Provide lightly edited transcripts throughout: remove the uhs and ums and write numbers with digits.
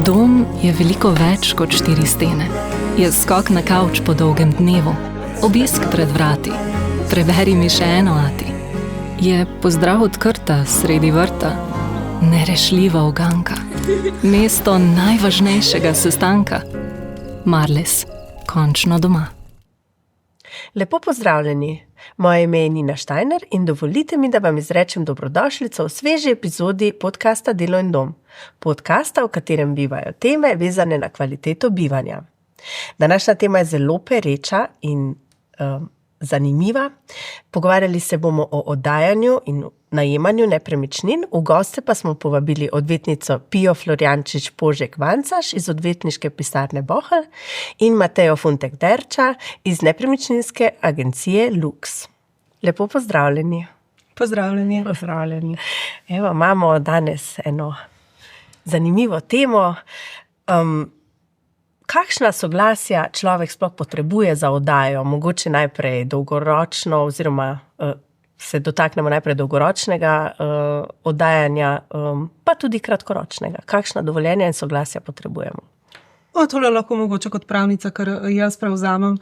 Dom je veliko več kot 4 stene. Je skok na kavč po dolgem dnevu, obisk pred vrati, preberi mi še eno ati. Je pozdrav od krta sredi vrta, nerešljiva uganka, mesto najvažnejšega sestanka. Marles, končno doma. Lepo pozdravljeni. Moje ime je Nina Štajner in dovolite mi, da vam izrečem dobrodošlico v sveži epizodi podcasta Delo in dom. Podcasta, v katerem bivajo teme vezane na kvaliteto bivanja. Današnja tema je zelo pereča in zanimiva. Pogovarjali se bomo o oddajanju in najemanju nepremičnin. V goste pa smo povabili odvetnico Pijo Florjančič-Požek-Vancaš iz odvetniške pisarne Bohl in Matejo Funtek-Derča iz nepremičninske agencije Lux. Lepo pozdravljeni. Pozdravljeni. Pozdravljeni. Evo, imamo danes eno zanimivo temo. Kakšna soglasja človek sploh potrebuje za oddajo? Mogoče najprej dolgoročno oziroma se dotaknemo najprej dolgoročnega oddajanja, pa tudi kratkoročnega. Kakšna dovoljenja in soglasja potrebujemo? Tole lahko mogoče kot pravnica, kar jaz prevzamem.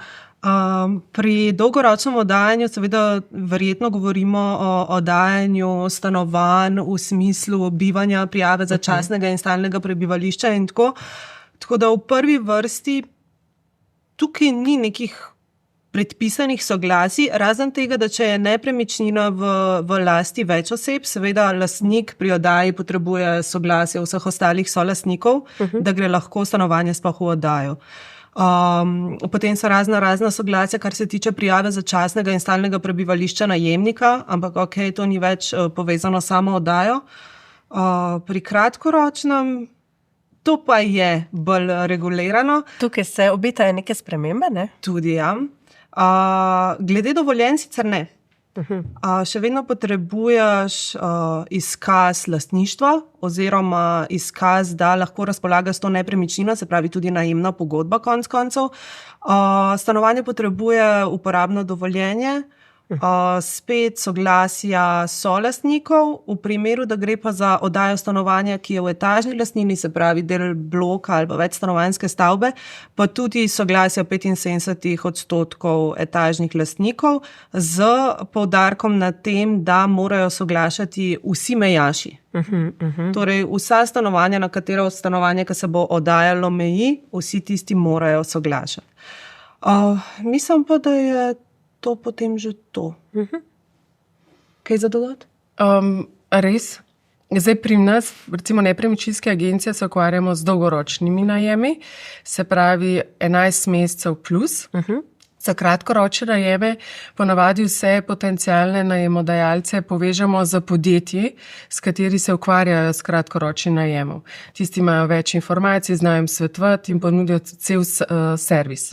Pri dolgoročnem oddajanju seveda verjetno govorimo o oddajanju stanovanj v smislu bivanja, prijave začasnega in stalnega prebivališča in tako. Tako da v prvi vrsti tukaj ni nekih predpisanih soglasij, razen tega, da če je nepremičnina v lasti več oseb, seveda lastnik pri oddaji potrebuje soglasje vseh ostalih solastnikov, da gre lahko stanovanje sploh v oddajo. Potem so razna soglasja, kar se tiče prijave začasnega in stalnega prebivališča najemnika, ampak okej, to ni več povezano samo oddajo. Pri kratkoročnem to pa je bolj regulirano. Tukaj se obetajo neke spremembe, ne? Tudi, ja. Glede dovoljenj sicer ne. Še vedno potrebuješ izkaz lastništva oziroma izkaz, da lahko razpolagaš s to nepremičnino, se pravi tudi najemna pogodba konec koncev. Stanovanje potrebuje uporabno dovoljenje, spet soglasja solastnikov, v primeru, da gre pa za oddajo stanovanja, ki je v etažni lastnini, se pravi del bloka ali pa več stanovanjske stavbe, pa tudi soglasja 75% etažnih lastnikov z poudarkom na tem, da morajo soglašati vsi mejaši. Torej, vsa stanovanja, na katero stanovanje, ki se bo oddajalo meji, vsi tisti morajo soglašati. Mislim pa, da je to potem že to. Kaj za dodati? Res. Zdaj pri nas, recimo nepremičninske agencije, se ukvarjamo z dolgoročnimi najemi, se pravi 11 mesecev plus. Za kratkoročne najeme ponavadi vse potencialne najemodajalce povežemo z podjetji, s kateri se ukvarjajo s kratkoročnim najemom. Tisti imajo več informacij, znajo jim svetovati in ponudijo cel servis.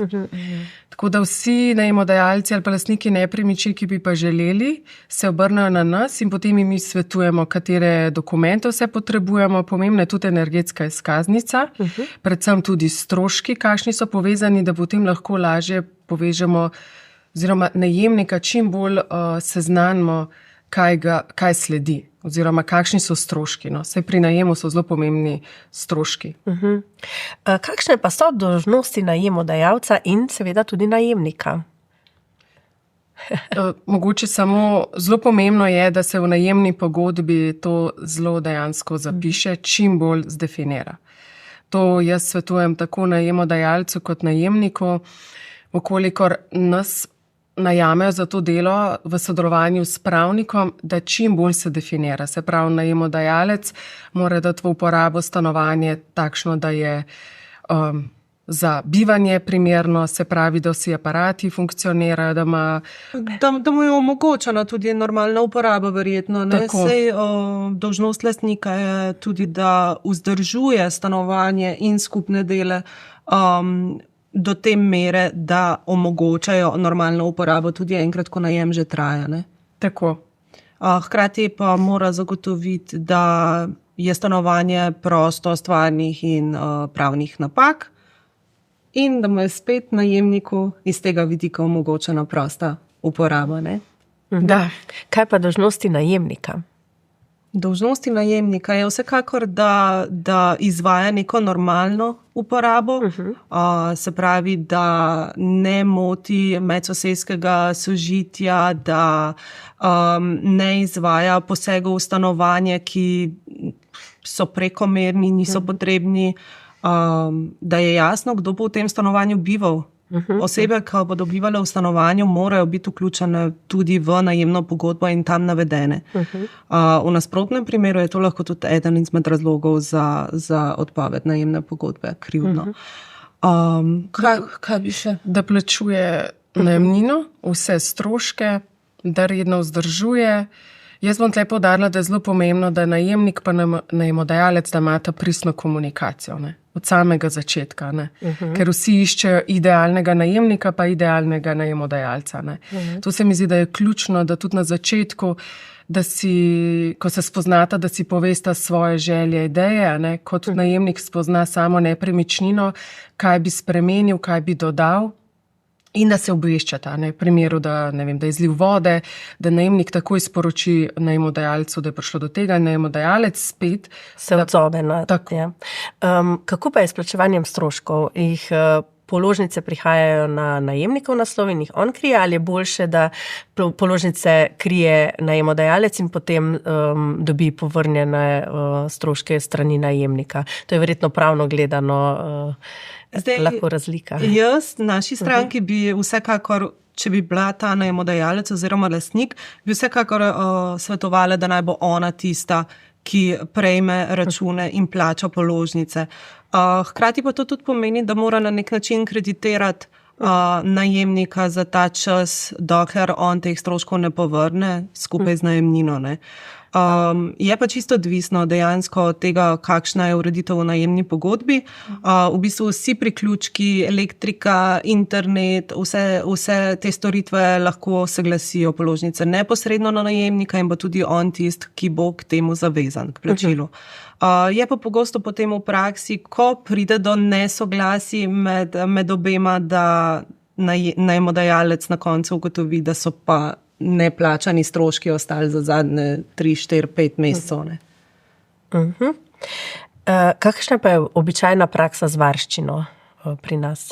Tako da vsi najemodajalci ali pa lastniki nepremičnin, ki bi pa želeli, se obrnejo na nas in potem jim mi svetujemo, katere dokumente vse potrebujemo. Pomembna je tudi energetska izkaznica, predvsem tudi stroški, kakšni so povezani, da potem lahko lažje povežemo oziroma najemnika čim bolj seznanimo, kaj sledi oziroma kakšni so stroški. No. Saj pri najemu so zelo pomembni stroški. Kakšne pa so dolžnosti najemodajalca in seveda tudi najemnika? Mogoče samo zelo pomembno je, da se v najemni pogodbi to zelo dejansko zapiše, čim bolj zdefinira. To jaz svetujem tako najemodajalcu kot najemniku, okolikor nas najamejo za to delo v sodelovanju s pravnikom, da čim bolj se definira. Se pravi, najemodajalec mora dati v uporabo stanovanje takšno, da je za bivanje primerno, se pravi, da vsi aparati funkcionirajo, da mu je omogočena tudi normalna uporaba, verjetno. Sej dolžnost lastnika je tudi, da vzdržuje stanovanje in skupne dele do te mere, da omogočajo normalno uporabo tudi enkrat, ko najem že traja. Ne? Tako. Hkrati pa mora zagotoviti, da je stanovanje prosto stvarnih in pravnih napak in da mu je spet najemniku iz tega vidika omogočena prosta uporaba. Ne? Da. Kaj pa dolžnosti najemnika? Dolžnosti najemnika je vsekakor, da izvaja neko normalno uporabo, se pravi, da ne moti medsosedskega sožitja, da ne izvaja posegov v stanovanje, ki so prekomerni, niso potrebni, da je jasno, kdo bo v tem stanovanju bival. Osebe, ki bodo bivale v stanovanju, morajo biti vključene tudi v najemno pogodbo in tam navedene. V nasprotnem primeru je to lahko tudi eden izmed razlogov za odpoved najemne pogodbe, krivdno. Kaj bi še? Da plačuje najemnino, vse stroške, da redno vzdržuje. Jaz bom tle poudarila, da je zelo pomembno, da najemnik pa najemodajalec, da imata pristno komunikacijo, ne? Od samega začetka, ne? Ker vsi iščejo idealnega najemnika pa idealnega najemodajalca. Ne? To se mi zdi, da je ključno, da tudi na začetku, da si, ko se spoznata, da si povesta svoje želje, ideje, ne? Kot najemnik spozna samo nepremičnino, kaj bi spremenil, kaj bi dodal. In da se obveščata, v primeru, da, ne vem, da je izliv vode, da najemnik takoj sporoči najemodajalcu, da je prišlo do tega, najemodajalec spet se odzove na to. Ja. Kako pa je s plačevanjem stroškov? Položnice prihajajo na najemnikov naslov in jih on krije, ali je boljše, da položnice krije najemodajalec in potem dobi povrnjene stroške strani najemnika? To je verjetno pravno gledano lahko razlika. Jaz, naši stranki bi vsekakor, če bi bila ta najemodajalec oziroma lastnik, bi vsekakor svetovala, da naj bo ona tista, ki prejme račune in plača položnice. Hkrati pa to tudi pomeni, da mora na nek način kreditirati najemnika za ta čas, dokler on teh stroškov ne povrne skupaj z najemnino. Ne. Je pa čisto odvisno dejansko od tega, kakšna je ureditev v najemni pogodbi. V bistvu vsi priključki, elektrika, internet, vse te storitve lahko se glasijo položnice neposredno na najemnika in bo tudi on tist, ki bo k temu zavezan, k plačilu. Je pa pogosto potem v praksi, ko pride do nesoglasij med obema, da najemodajalec na koncu ugotovi, da so pa neplačani stroški ostali za zadnje 3, 4, 5 mesecev. Kakšna pa je običajna praksa z varščino pri nas?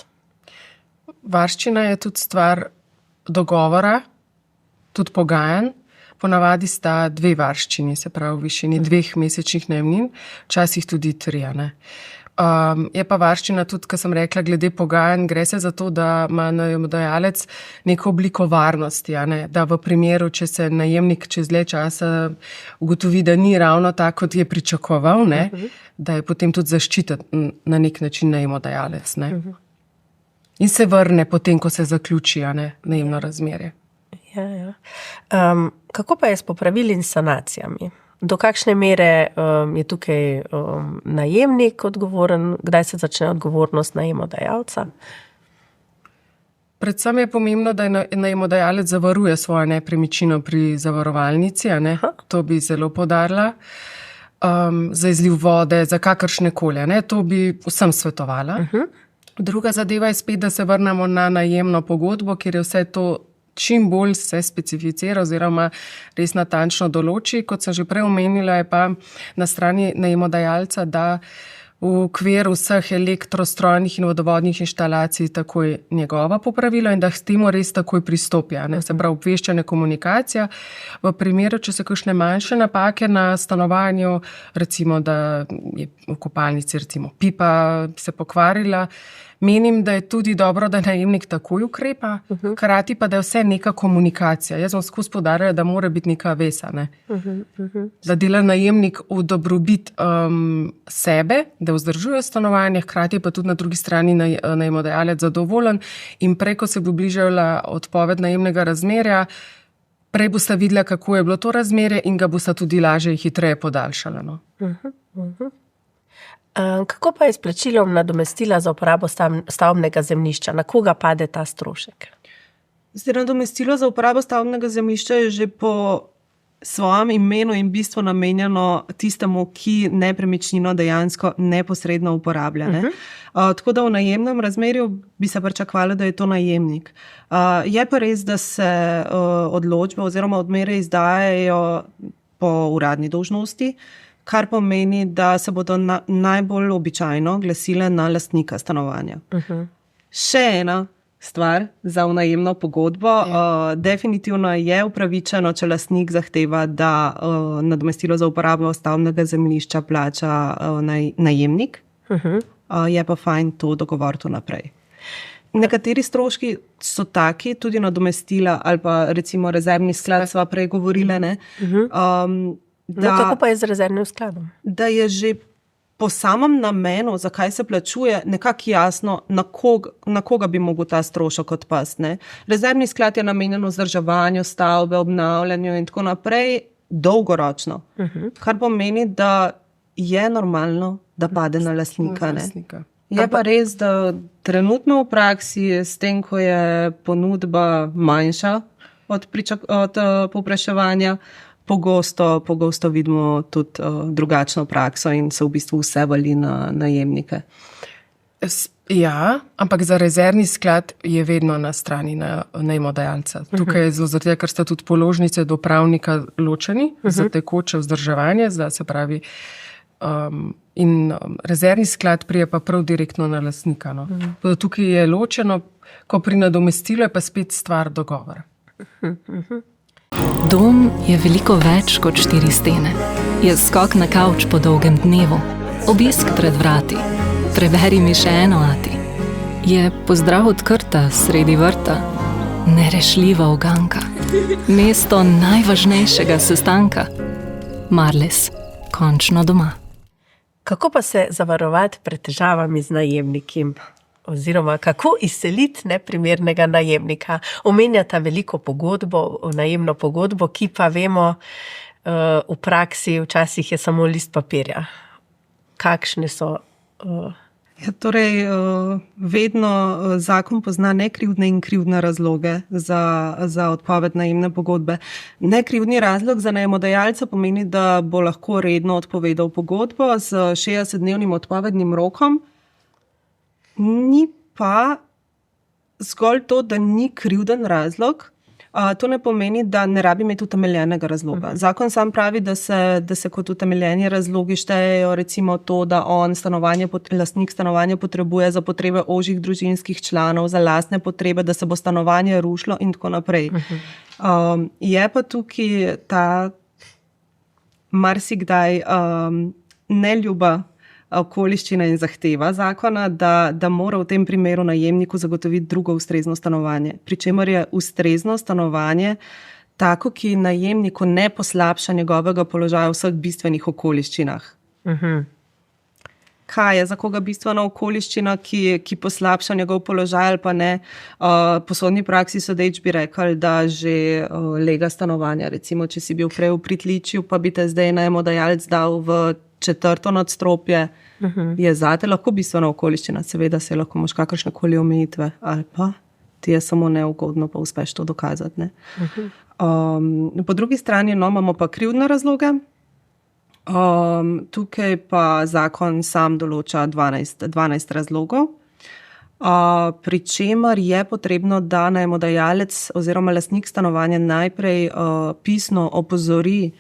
Varščina je tudi stvar dogovora, tudi pogajanj. Ponavadi sta 2 varščini, se pravi v višini 2 mesečnih najemnin, včasih tudi 3. Ne? Je pa varščina tudi, kot sem rekla, glede pogajanj, gre se za to, da ima najemodajalec neko obliko varnosti, ne? Da v primeru, če se najemnik čez dlje časa ugotovi, da ni ravno tako, kot je pričakoval, ne? Da je potem tudi zaščiten na nek način najemodajalec. Ne? In se vrne potem, ko se zaključi najemno razmerje. Ja. Kako pa je s popravili in sanacijami? Do kakšne mere je tukaj najemnik odgovoren, kdaj se začne odgovornost najemodajalca? Predvsem je pomembno, da najemodajalec zavaruje svojo nepremičnino pri zavarovalnici, to bi zelo poudarila, za izliv vode, za kakršne koli, to bi vsem svetovala. Druga zadeva je spet, da se vrnemo na najemno pogodbo, kjer je vse to čim bolj se specificira oziroma res natančno določi. Kot sem že prej omenila, je pa na strani najemodajalca, da v okviru vseh elektrostrojnih in vodovodnih inštalacij takoj njegova popravila in da k temu res takoj pristopja. Se pravi, obveščanje, komunikacija. V primeru, če se kakšne manjše napake na stanovanju, recimo, da je v kopalnici recimo pipa se pokvarila, menim, da je tudi dobro, da najemnik takoj ukrepa, hkrati pa, da je vse neka komunikacija. Jaz bom skozi poudarjala, da mora biti neka vesa. Ne? Da dela najemnik v dobrobit sebe, da vzdržuje stanovanje, hkrati pa tudi na drugi strani najemodajalec zadovoljen in prej, ko se bo bližala odpoved najemnega razmerja, prej bosta videla, kako je bilo to razmerje in ga bosta tudi lažje in hitreje podaljšala. No? Kako pa je s plačilom nadomestila za uporabo stavbnega zemljišča? Na koga pade ta strošek? Nadomestilo za uporabo stavbnega zemljišča je že po svojem imenu in bistvu namenjeno tistemu, ki nepremičnino dejansko neposredno uporablja. Ne? Tako da v najemnem razmerju bi se pričakovalo, da je to najemnik. Je pa res, da se odločbe oziroma odmere izdajajo po uradni dolžnosti, kar pomeni, da se bodo najbolj običajno glasile na lastnika stanovanja. Še ena stvar za najemno pogodbo. Definitivno je upravičeno, če lastnik zahteva, da nadomestilo za uporabo stavbnega zemljišča plača najemnik. Je pa fajn to dogovoriti naprej. Nekateri stroški so taki, tudi nadomestila ali pa recimo rezervni sklad, sva prej govorila, ne? Kako pa je z rezervnim skladom? Da je že po samem namenu, zakaj se plačuje, nekako jasno, na koga bi mogel ta strošek odpasti, ne? Rezervni sklad je namenjen vzdrževanju stavbe, obnavljanju in tako naprej, dolgoročno. Kar pomeni, da je normalno, da pade na lastnika, ne? Je pa res, da trenutno v praksi, s tem, ko je ponudba manjša od povpraševanja, pogosto vidimo tudi drugačno prakso in se v bistvu vse vali na najemnike. Ja, ampak za rezervni sklad je vedno na strani najemodajalca. Tukaj je zelo zato, ker sta tudi položnice do upravnika ločeni za tekoče vzdrževanje, se pravi, in rezervni sklad prije pa prav direktno na lastnika. No. Tukaj je ločeno, ko pri nadomestilu je pa spet stvar dogovora. Dom je veliko več kot 4 stene. Je skok na kavč po dolgem dnevu, obisk pred vrati, preberi mi še eno ati. Je pozdrav od krta sredi vrta, nerešljiva uganka, mesto najvažnejšega sestanka. Marles, končno doma. Kako pa se zavarovati pred težavami z najemniki? Oziroma, kako izseliti neprimernega najemnika? Omenjata veliko pogodbo, najemno pogodbo, ki pa vemo, v praksi včasih je samo list papirja. Kakšne so? Vedno zakon pozna nekrivdne in krivdne razloge za odpoved najemne pogodbe. Nekrivdni razlog za najemodajalca pomeni, da bo lahko redno odpovedal pogodbo z 60-dnevnim odpovednim rokom. Ni pa zgolj to, da ni krivden razlog. To ne pomeni, da ne rabi imeti utemeljenega razloga. Zakon sam pravi, da se kot utemeljeni razlogi štejejo recimo to, da lastnik stanovanja potrebuje za potrebe ožjih družinskih članov, za lastne potrebe, da se bo stanovanje rušilo in tako naprej. Je pa tukaj ta marsikdaj neljuba okoliščina in zahteva zakona, da mora v tem primeru najemniku zagotoviti drugo ustrezno stanovanje. Pričemer je ustrezno stanovanje tako, ki najemniku ne poslabša njegovega položaja v vseh bistvenih okoliščinah. Kaj je za koga bistvena okoliščina, ki poslabša njegov položaj ali pa ne? Po sodni praksi sodeč bi rekli, da že lega stanovanja, recimo, če si bil prej v pritličju, pa bi te zdaj najemodajalec dal v 4. nadstropje, je zate lahko bistvena okoliščina. Seveda se lahko imaš kakršnekoli omejitve, ali pa ti je samo neugodno, pa uspeš to dokazati. Ne? Po drugi strani imamo pa krivdne razloge. Tukaj pa zakon sam določa 12 razlogov, pri čemer je potrebno, da najemodajalec oziroma lastnik stanovanja najprej pisno opozori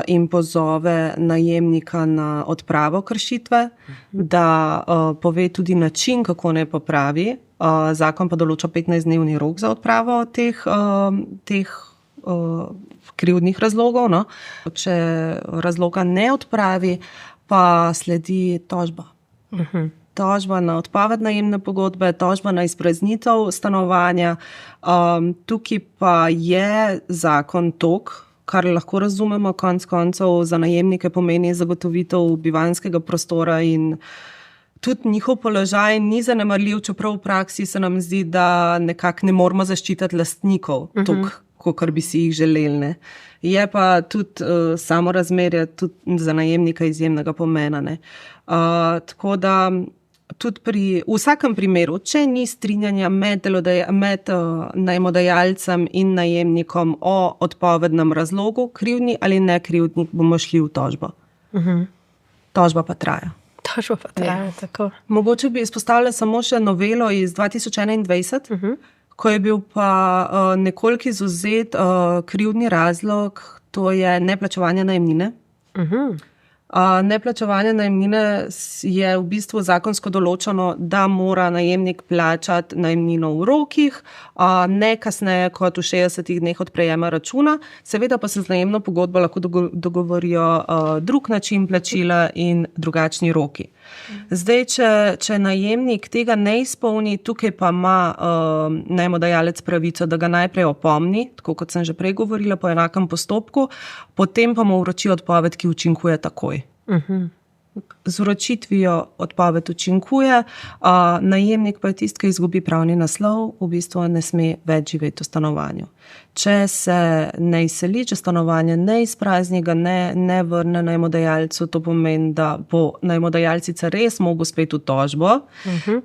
in pozove najemnika na odpravo kršitve, da pove tudi način, kako naj popravi. Zakon pa določa 15-dnevni rok za odpravo teh krivdnih razlogov. No? Če razloga ne odpravi, pa sledi tožba. Tožba na odpoved najemne pogodbe, tožba na izpraznitev stanovanja. Tukaj pa je zakon tok, kar lahko razumemo, konec koncev za najemnike pomeni zagotovitev bivanjskega prostora in tudi njihov položaj ni zanemarljiv, čeprav v praksi se nam zdi, da nekako ne moramo zaščititi lastnikov, kakor bi si jih želeli. Ne. Je pa tudi samo razmerje tudi za najemnika izjemnega pomena. Ne. Tako da tudi v vsakem primeru, če ni strinjanja med najemodajalcem in najemnikom o odpovednem razlogu, krivdni ali nekrivdni, bomo šli v tožbo. Tožba pa traja. Tako. Mogoče bi izpostavila samo še novelo iz 2021, ko je bil pa nekoliko izvzet krivdni razlog to je neplačevanje najemnine. Neplačevanje najemnine je v bistvu zakonsko določeno, da mora najemnik plačati najemnino v rokih, ne kasneje kot v 60 dneh od prejema računa. Seveda pa se z najemno pogodbo lahko dogovorijo drug način plačila in drugačni roki. Zdaj, če najemnik tega ne izpolni, tukaj pa ima najemodajalec pravico, da ga najprej opomni, tako kot sem že prej govorila, po enakem postopku, potem pa mu vroči odpoved, ki učinkuje takoj. Z vročitvijo odpoved učinkuje, najemnik pa je tisti, ki izgubi pravni naslov, v bistvu ne sme več živeti v stanovanju. Če se ne izseli, če stanovanje ne izprazni, ga ne vrne najemodajalcu, to pomeni, da bo najemodajalec sicer res mogel spet v tožbo,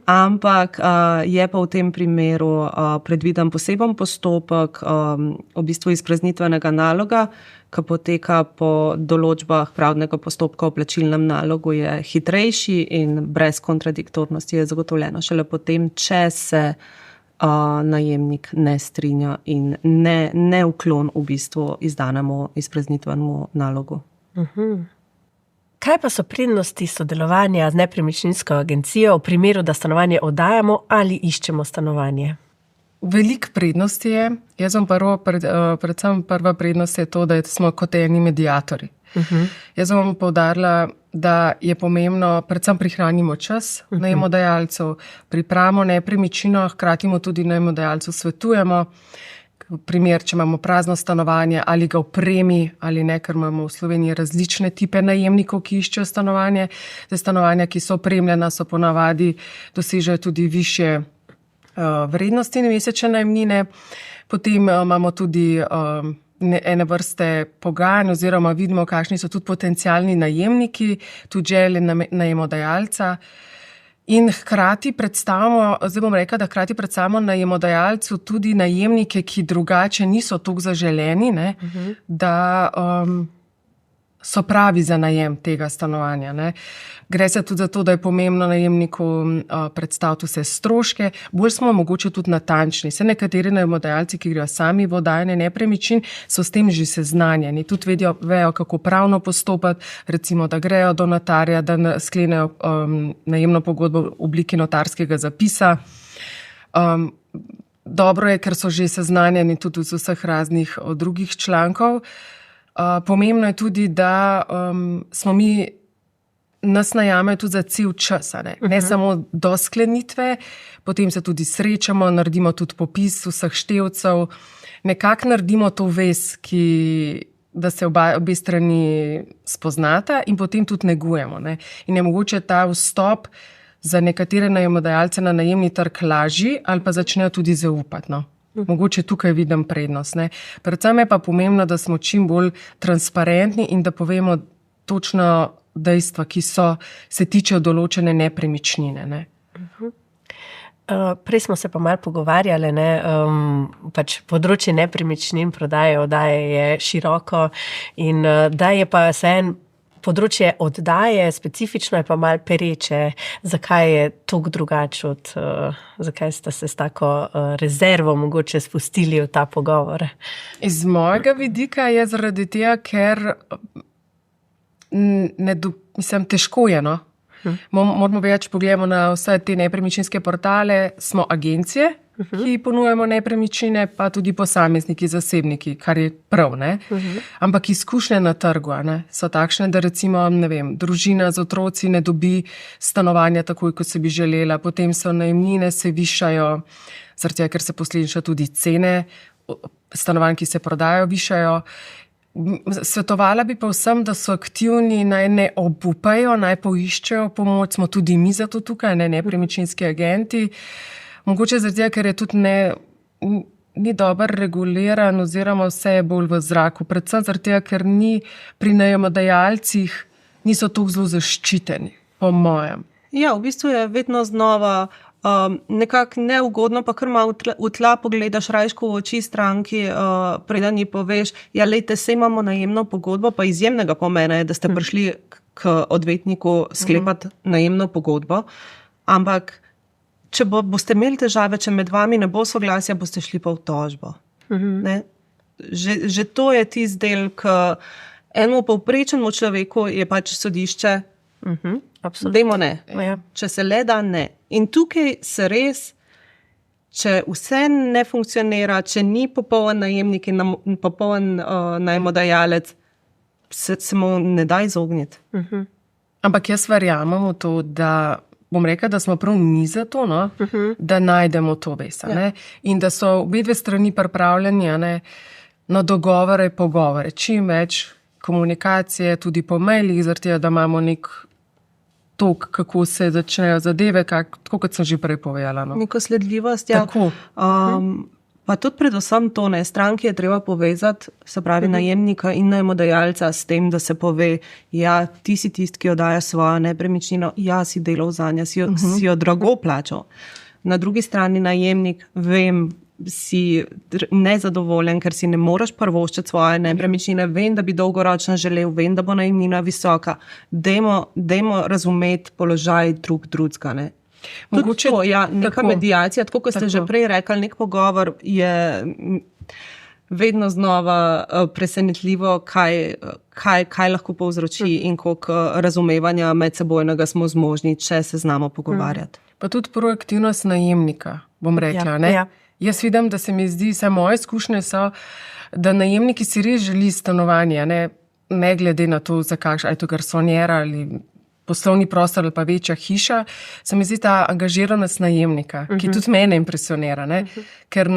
ampak je pa v tem primeru predviden poseben postopek v bistvu izpraznitvenega naloga, ki poteka po določbah pravnega postopka o plačilnem nalogu, je hitrejši in brez kontradiktornosti je zagotovljeno šele potem, če se najemnik ne strinja in ne uklon v bistvu izdanemu izpraznitvenemu nalogu. Kaj pa so prednosti sodelovanja z nepremičninsko agencijo v primeru, da stanovanje oddajamo ali iščemo stanovanje? Veliko prednosti je. Jaz sem predvsem prva prednost je to, da smo kot eni mediatorji. Jaz bom poudarila, da je pomembno, predvsem prihranimo čas najemodajalcev, pripravimo nepremičnino, hkrati mu tudi najemodajalcu svetujemo. Primer, če imamo prazno stanovanje, ali ga opremi ali ne, ker imamo v Sloveniji različne tipe najemnikov, ki iščejo stanovanje. Stanovanja, ki so opremljena, so ponavadi dosežejo tudi višje vrednosti mesečne najemnine. Potem imamo tudi ene vrste pogajanj oziroma vidimo, kakšni so tudi potencialni najemniki, tudi želje najemodajalca. In hkrati predstavimo najemodajalcu tudi najemnike, ki drugače niso toliko zaželeni, da so pravi za najem tega stanovanja. Gre se tudi za to, da je pomembno najemniku predstaviti vse stroške. Bolj smo mogoče tudi natančni. Se nekateri najemodajalci, ki grejo sami v oddajanje nepremičnin, so s tem že seznanjeni. Tudi vejo, kako pravno postopati, recimo, da grejo do notarja, da sklenejo najemno pogodbo v obliki notarskega zapisa. Dobro je, ker so že seznanjeni tudi z vseh raznih drugih člankov. Pomembno je tudi, da nas najamejo tudi za cel čas, ne samo do sklenitve, potem se tudi srečamo, naredimo tudi popis vseh števcev, nekako naredimo to vez, da se obe strani spoznata in potem tudi negujemo. In je mogoče ta vstop za nekatere najemodajalce na najemni trg lažji ali pa začnejo tudi zaupati. Mogoče tukaj vidim prednost. Predvsem je pa pomembno, da smo čim bolj transparentni in da povemo točno dejstva, ki se tičejo določene nepremičnine. Prej smo se pa malo pogovarjali, pač področje nepremičnin, prodaje, oddaje je široko in da je pa vseeno področje oddaje, specifično je pa malo pereče. Zakaj je toliko drugače zakaj ste se s tako rezervo mogoče spustili v ta pogovor? Iz mojega vidika je zaradi tega, ker težko je, Moramo več pogledamo na vse te nepremičninske portale, smo agencije, ki ponujamo nepremičnine, pa tudi posamezniki, zasebniki, kar je prav, Ampak izkušnje na trgu, so takšne, da recimo, družina z otroci ne dobi stanovanja takoj, kot se bi želela, potem so najemnine se višajo, zaradi tega, ker se posledično tudi cene stanovanj, ki se prodajo, višajo. Svetovala bi pa vsem, da so aktivni, naj ne obupajo, naj poiščejo pomoč, smo tudi mi zato tukaj, nepremičninski agenti. Mogoče zaradi tega, ker je tudi ni dobro reguliran oziroma vse je bolj v zraku. Predvsem zaradi tega, ker pri najemodajalcih niso tako zelo zaščiteni, po mojem. Ja, v bistvu je vedno znova nekako neugodno, pa kar malo v tla pogledaš rajško v oči stranki, preden ji poveš, ja, lejte, saj imamo najemno pogodbo, pa izjemnega pomena je, da ste prišli k odvetniku sklepati najemno pogodbo, ampak če boste imeli težave, če med vami ne bo soglasja, boste šli pa v tožbo. že to je tisti del, ki enemu povprečnemu človeku je pač sodišče. Dajmo ne. Ja. Če se le da, ne. In tukaj se res, če vse ne funkcionira, če ni popoln najemnik in popoln najemodajalec, se mu ne da izogniti. Ampak jaz verjamem v to, da bom rekla, da smo prav mi za to, no? Da najdemo to vesa. Ja. In da so obe dve strani pripravljeni na dogovore, pogovore. Čim več komunikacije, tudi po mailih, zaradi da imamo nek tok, kako se začnejo zadeve, tako kot sem že prej povedala. No? Neko sledljivost, ja. Tako. Pa tudi predvsem to, stranki je treba povezati, se pravi najemnika in najemodajalca s tem, da se pove, ja, ti si tisti, ki oddaja svojo nepremičnino, ja, si delal zanje, si jo drago plačal. Na drugi strani najemnik, vem, si nezadovoljen, ker si ne moreš privoščiti svoje nepremičnine, vem, da bi dolgoročno želel, vem, da bo najemnina visoka. Dajmo razumeti položaj drugega, ne. Mogoče to, ja, neka medijacija, tako kot ste že prej rekli, nek pogovor je vedno znova presenetljivo, kaj lahko povzroči in koliko razumevanja medsebojnega smo zmožni, če se znamo pogovarjati. Pa tudi proaktivnost najemnika, bom rekla. Ne? Ja. Jaz vidim, da se mi zdi, vse moje izkušnje so, da najemniki si res želi stanovanja, ne glede na to, za kakšno, ali to garsonjera ali poslovni prostor ali pa večja hiša, se mi zdi ta angažiranost najemnika, ki tudi mene impresionira, ker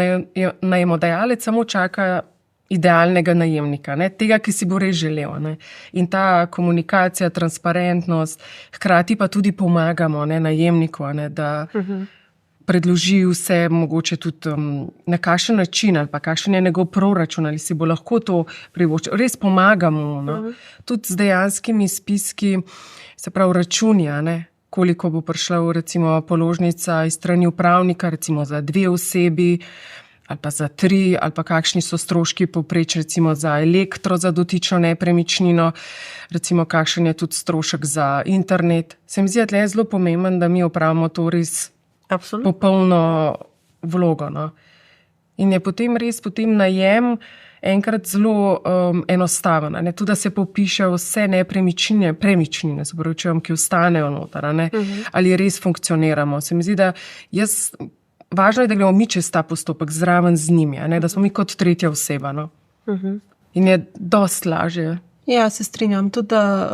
najemodajalec samo čaka idealnega najemnika, tega, ki si bo res želel. In ta komunikacija, transparentnost, hkrati pa tudi pomagamo najemniku, da predloži vse, mogoče tudi na kakšen način ali pa kakšen je njegov proračun ali si bo lahko to privoščil. Res pomagamo, tudi z dejanskimi spiski, se pravi računi, koliko bo prišla recimo položnica iz strani upravnika, recimo za 2 osebi ali pa za 3, ali pa kakšni so stroški povpreč recimo za elektro, za dotično nepremičnino, recimo kakšen je tudi strošek za internet. Se mi zdi, da je zelo pomemben, da mi opravimo to res popolno vlogo. No. In je potem res najem enkrat zelo enostaven. Tudi, da se popiše vse premičnine, ki ostanejo noter, ali res funkcioniramo. Se mi zdi, da važno je, da gremo mi čez ta postopek zraven z njimi, da smo mi kot tretja oseba. No. In je dosti lažje. Ja, se strinjam. Tudi, da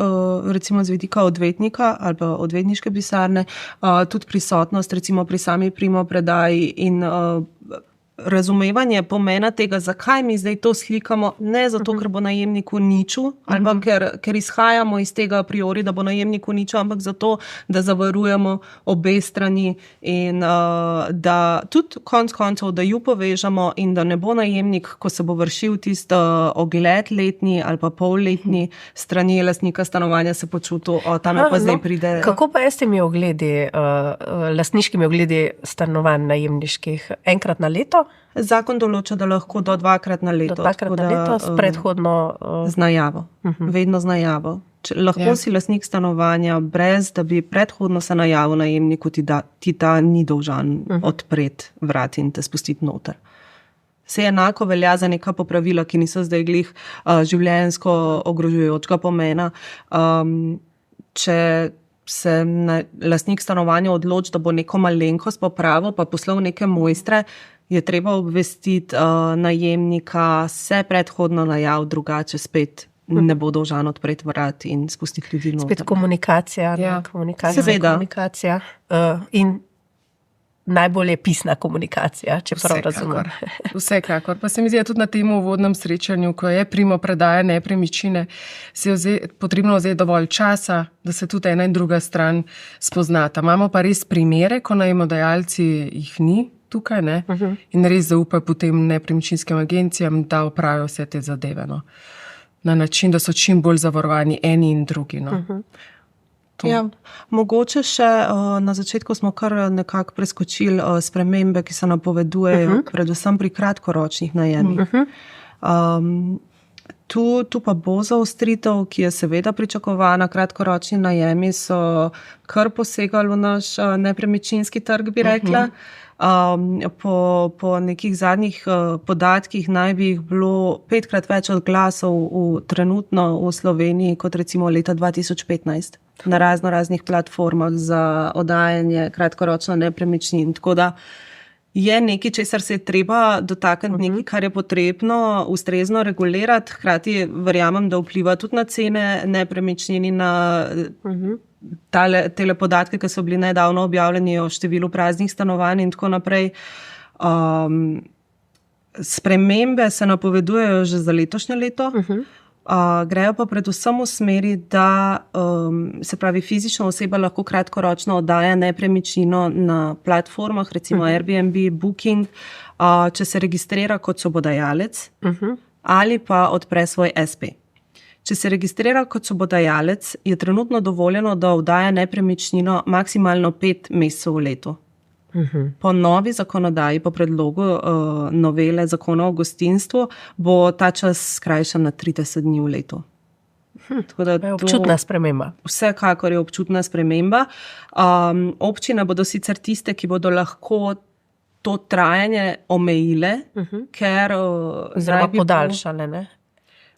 recimo z vidika odvetnika ali pa odvetniške pisarne, tudi prisotnost recimo pri sami primopredaji in razumevanje pomena tega, zakaj mi zdaj to slikamo, ne zato, ker bo najemnik uničil, ali pa ker izhajamo iz tega a priori, da bo najemnik uničil, ampak zato, da zavarujemo obe strani in da tudi konc koncev, da ju povežemo in da ne bo najemnik, ko se bo vršil tisti ogled letni ali pa polletni strani lastnika stanovanja, se počutil, tam je pa zdaj pride. Kako pa je s temi ogledi, lastniškimi ogledi stanovanj najemniških? Enkrat na leto? Zakon določa, da lahko do 2-krat na leto. Do 2-krat na leto, s predhodno... Z najavo. Vedno z najavo. Lahko si lastnik stanovanja, brez da bi predhodno se najavil najemniku, ti ta ni dolžan odpreti vrat in te spustiti noter. Se enako velja za neka popravila, ki niso zdaj glih življenjsko ogrožujočega pomena. Če se lastnik stanovanja odloči, da bo neko malenkost popravil, pa poslal neke mojstre, je treba obvestiti najemnika, se predhodno najav, drugače spet ne bo dolžan odpreti vrat in spustiti ljudi noter. Spet komunikacija. Ja. Komunikacija. In najbolje pisna komunikacija, če prav razumem. Vsekakor. Pa se mi zdi, tudi na tem uvodnem srečanju, ko je primopredaja nepremičnine, se je potrebno vzeti dovolj časa, da se tudi ena in druga stran spoznata. Imamo pa res primere, ko najemodajalci jih ni tukaj, in res zaupajo potem nepremičninskim agencijam, da opravijo vse te zadeve. No. Na način, da so čim bolj zavarovani eni in drugi. No. Ja, mogoče še na začetku smo kar nekako preskočili spremembe, ki se napovedujejo, predvsem pri kratkoročnih najemih. Tu pa bo zaostritev, ki je seveda pričakovana. Kratkoročni najemi so kar posegali v naš nepremičninski trg, bi rekla. Po nekih zadnjih podatkih naj bi jih bilo 5-krat več oglasov trenutno v Sloveniji kot recimo leta 2015 na raznih platformah za oddajanje kratkoročno nepremičnin. Tako da je nekaj, česar se je treba dotakniti, nekaj, kar je potrebno ustrezno regulirati. Hkrati verjamem, da vpliva tudi na cene nepremičnin in na tele podatke, ki so bili nedavno objavljeni o številu praznih stanovanj in tako naprej. Spremembe se napovedujejo že za letošnje leto. Grejo pa predvsem v smeri, da se pravi fizična oseba lahko kratkoročno oddaja nepremičnino na platformah, recimo Airbnb, Booking, če se registrira kot sobodajalec ali pa odpre svoj SP. Če se registrira kot sobodajalec, je trenutno dovoljeno, da oddaja nepremičnino maksimalno 5 mesecev v letu. Po novi zakonodaji, po predlogu novele zakona o gostinstvu, bo ta čas skrajšan na 30 dni v letu. Tako da je občutna sprememba. Vsekakor je občutna sprememba. Občine bodo sicer tiste, ki bodo lahko to trajanje omejile, ker oziroma podaljšale, ne?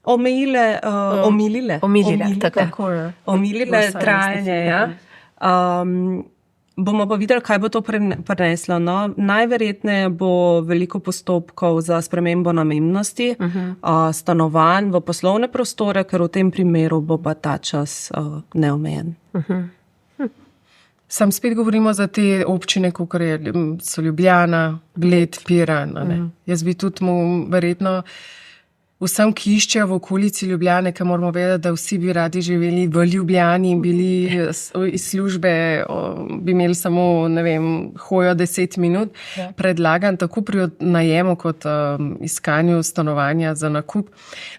Omilile trajanje, ja. Bomo pa videli, kaj bo to prineslo. No, najverjetneje bo veliko postopkov za spremembo namembnosti stanovanj v poslovne prostore, ker v tem primeru bo pa ta čas neomejen. Sam spet govorimo za te občine, kot so Ljubljana, Bled, Piran. Jaz bi tudi verjetno vsem, ki iščejo v okolici Ljubljane, ker moramo vedeti, da vsi bi radi živeli v Ljubljani in bili iz službe, bi imeli samo, hojo 10 minut. Predlagam tako pri najemu kot iskanju stanovanja za nakup,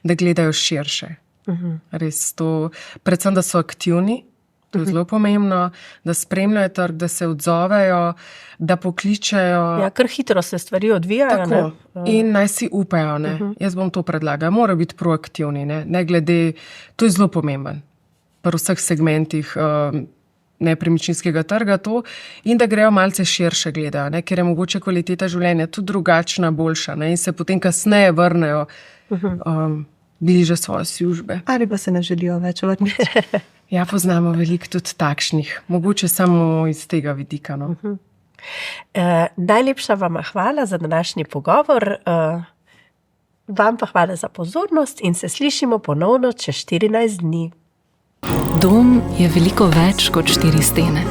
da gledajo širše. Res to, predvsem, da so aktivni, to je zelo pomembno, da spremljajo trg, da se odzovejo, da pokličejo. Ja, kar hitro se stvari odvijajo. Tako. In naj si upajo. Jaz bom to predlagal. Morajo biti proaktivni. Ne glede, to je zelo pomemben. Pri vseh segmentih nepremičninskega trga to. In da grejo malce širše gledajo, ker je mogoče kvaliteta življenja tudi drugačna, boljša. In se potem kasneje vrnejo bliže svoje službe. Ali pa se ne želijo več vrniti. Ja, poznamo veliko tudi takšnih. Mogoče samo iz tega vidika. Najlepša vam hvala za današnji pogovor. Vam pa hvala za pozornost in se slišimo ponovno čez 14 dni. Dom je veliko več kot 4 stene.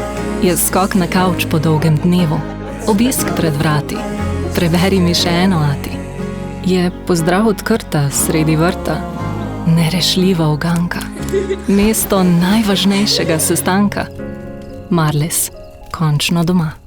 Je skok na kavč po dolgem dnevu. Obisk pred vrati. Preberi mi še eno ati. Je pozdrav od krta sredi vrta. Nerešljiva uganka. Mesto najvažnejšega sestanka. Marles, končno doma.